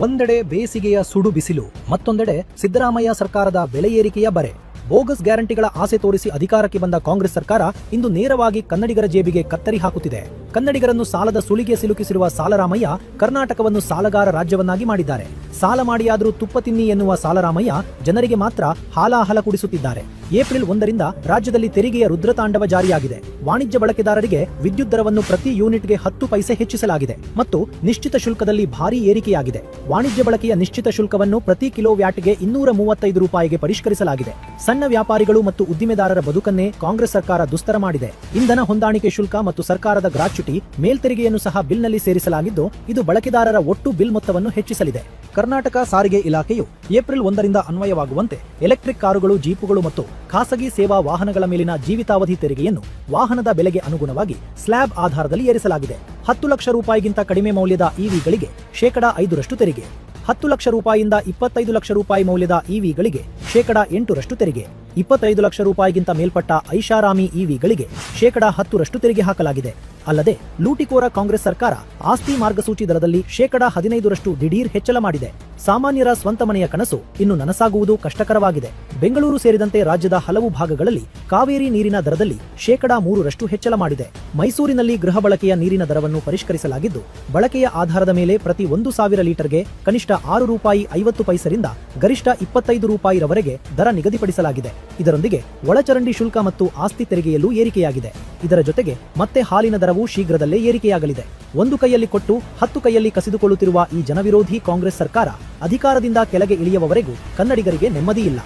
ಒಂದೆಡೆ ಬೇಸಿಗೆಯ ಸುಡು ಬಿಸಿಲು, ಮತ್ತೊಂದೆಡೆ ಸಿದ್ದರಾಮಯ್ಯ ಸರ್ಕಾರದ ಬೆಲೆ ಏರಿಕೆಯ ಬರೆ. ಬೋಗಸ್ ಗ್ಯಾರಂಟಿಗಳ ಆಸೆ ತೋರಿಸಿ ಅಧಿಕಾರಕ್ಕೆ ಬಂದ ಕಾಂಗ್ರೆಸ್ ಸರ್ಕಾರ ಇಂದು ನೇರವಾಗಿ ಕನ್ನಡಿಗರ ಜೇಬಿಗೆ ಕತ್ತರಿ ಹಾಕುತ್ತಿದೆ. ಕನ್ನಡಿಗರನ್ನು ಸಾಲದ ಸುಳಿಗೆ ಸಿಲುಕಿಸಿರುವ ಸಾಲರಾಮಯ್ಯ ಕರ್ನಾಟಕವನ್ನು ಸಾಲಗಾರ ರಾಜ್ಯವನ್ನಾಗಿ ಮಾಡಿದ್ದಾರೆ. ಸಾಲ ಮಾಡಿಯಾದರೂ ತುಪ್ಪ ತಿನ್ನಿ ಎನ್ನುವ ಸಾಲರಾಮಯ್ಯ ಜನರಿಗೆ ಮಾತ್ರ ಹಾಲಾಹಲ ಕುಡಿಸುತ್ತಿದ್ದಾರೆ. ಏಪ್ರಿಲ್ 1ರಿಂದ ರಾಜ್ಯದಲ್ಲಿ ತೆರಿಗೆಯ ರುದ್ರತಾಂಡವ ಜಾರಿಯಾಗಿದೆ. ವಾಣಿಜ್ಯ ಬಳಕೆದಾರರಿಗೆ ವಿದ್ಯುತ್ ದರವನ್ನು ಪ್ರತಿ ಯೂನಿಟ್ಗೆ 10 ಪೈಸೆ ಹೆಚ್ಚಿಸಲಾಗಿದೆ ಮತ್ತು ನಿಶ್ಚಿತ ಶುಲ್ಕದಲ್ಲಿ ಭಾರೀ ಏರಿಕೆಯಾಗಿದೆ. ವಾಣಿಜ್ಯ ಬಳಕೆಯ ನಿಶ್ಚಿತ ಶುಲ್ಕವನ್ನು ಪ್ರತಿ ಕಿಲೋ ವ್ಯಾಟ್ಗೆ 235 ರೂಪಾಯಿಗೆ ಪರಿಷ್ಕರಿಸಲಾಗಿದೆ. ಸಣ್ಣ ವ್ಯಾಪಾರಿಗಳು ಮತ್ತು ಉದ್ದಿಮೆದಾರರ ಬದುಕನ್ನೇ ಕಾಂಗ್ರೆಸ್ ಸರ್ಕಾರ ದುಸ್ತರ ಮಾಡಿದೆ. ಇಂಧನ ಹೊಂದಾಣಿಕೆ ಶುಲ್ಕ ಮತ್ತು ಸರ್ಕಾರದ ಗ್ರಾಚ್ಯುಟಿ ಮೇಲ್ತೆರಿಗೆಯನ್ನು ಸಹ ಬಿಲ್ನಲ್ಲಿ ಸೇರಿಸಲಾಗಿದ್ದು, ಇದು ಬಳಕೆದಾರರ ಒಟ್ಟು ಬಿಲ್ ಮೊತ್ತವನ್ನು ಹೆಚ್ಚಿಸಲಿದೆ. ಕರ್ನಾಟಕ ಸಾರಿಗೆ ಇಲಾಖೆಯು ಏಪ್ರಿಲ್ 1ರಿಂದ ಅನ್ವಯವಾಗುವಂತೆ ಎಲೆಕ್ಟ್ರಿಕ್ ಕಾರುಗಳು, ಜೀಪುಗಳು ಮತ್ತು ಖಾಸಗಿ ಸೇವಾ ವಾಹನಗಳ ಮೇಲಿನ ಜೀವಿತಾವಧಿ ತೆರಿಗೆಯನ್ನು ವಾಹನದ ಬೆಲೆಗೆ ಅನುಗುಣವಾಗಿ ಸ್ಲ್ಯಾಬ್ ಆಧಾರದಲ್ಲಿ ಏರಿಸಲಾಗಿದೆ. 10 ಲಕ್ಷ ರೂಪಾಯಿಗಿಂತ ಕಡಿಮೆ ಮೌಲ್ಯದ ಇವಿಗಳಿಗೆ ಶೇಕಡಾ 5% ತೆರಿಗೆ, 10 ಲಕ್ಷ ರೂಪಾಯಿಯಿಂದ 25 ಲಕ್ಷ ರೂಪಾಯಿ ಮೌಲ್ಯದ ಇವಿಗಳಿಗೆ ಶೇಕಡಾ 8% ತೆರಿಗೆ, 25 ಲಕ್ಷ ರೂಪಾಯಿಗಿಂತ ಮೇಲ್ಪಟ್ಟ ಐಷಾರಾಮಿ ಇವಿಗಳಿಗೆ ಶೇಕಡಾ 10% ತೆರಿಗೆ ಹಾಕಲಾಗಿದೆ. ಅಲ್ಲದೆ ಲೂಟಿಕೋರ ಕಾಂಗ್ರೆಸ್ ಸರ್ಕಾರ ಆಸ್ತಿ ಮಾರ್ಗಸೂಚಿ ದರದಲ್ಲಿ ಶೇಕಡಾ 15% ದಿಢೀರ್ ಹೆಚ್ಚಳ ಮಾಡಿದೆ. ಸಾಮಾನ್ಯರ ಸ್ವಂತ ಮನೆಯ ಕನಸು ಇನ್ನು ನನಸಾಗುವುದು ಕಷ್ಟಕರವಾಗಿದೆ. ಬೆಂಗಳೂರು ಸೇರಿದಂತೆ ರಾಜ್ಯದ ಹಲವು ಭಾಗಗಳಲ್ಲಿ ಕಾವೇರಿ ನೀರಿನ ದರದಲ್ಲಿ ಶೇಕಡಾ 3% ಹೆಚ್ಚಳ ಮಾಡಿದೆ. ಮೈಸೂರಿನಲ್ಲಿ ಗೃಹ ಬಳಕೆಯ ನೀರಿನ ದರವನ್ನು ಪರಿಷ್ಕರಿಸಲಾಗಿದ್ದು, ಬಳಕೆಯ ಆಧಾರದ ಮೇಲೆ ಪ್ರತಿ 1,000 ಲೀಟರ್ಗೆ ಕನಿಷ್ಠ 6 ರೂಪಾಯಿ 50 ಪೈಸರಿಂದ ಗರಿಷ್ಠ 25 ರೂಪಾಯಿರವರೆಗೆ ದರ ನಿಗದಿಪಡಿಸಲಾಗಿದೆ. ಇದರೊಂದಿಗೆ ಒಳಚರಂಡಿ ಶುಲ್ಕ ಮತ್ತು ಆಸ್ತಿ ತೆರಿಗೆಯಲ್ಲೂ ಏರಿಕೆಯಾಗಿದೆ. ಇದರ ಜೊತೆಗೆ ಮತ್ತೆ ಹಾಲಿನ ದರವೂ ಶೀಘ್ರದಲ್ಲೇ ಏರಿಕೆಯಾಗಲಿದೆ. ಒಂದು ಕೈಯಲ್ಲಿ ಕೊಟ್ಟು 10 ಕೈಯಲ್ಲಿ ಕಸಿದುಕೊಳ್ಳುತ್ತಿರುವ ಈ ಜನವಿರೋಧಿ ಕಾಂಗ್ರೆಸ್ ಸರ್ಕಾರ ಅಧಿಕಾರದಿಂದ ಕೆಳಗೆ ಇಳಿಯುವವರೆಗೂ ಕನ್ನಡಿಗರಿಗೆ ನೆಮ್ಮದಿಯಿಲ್ಲ.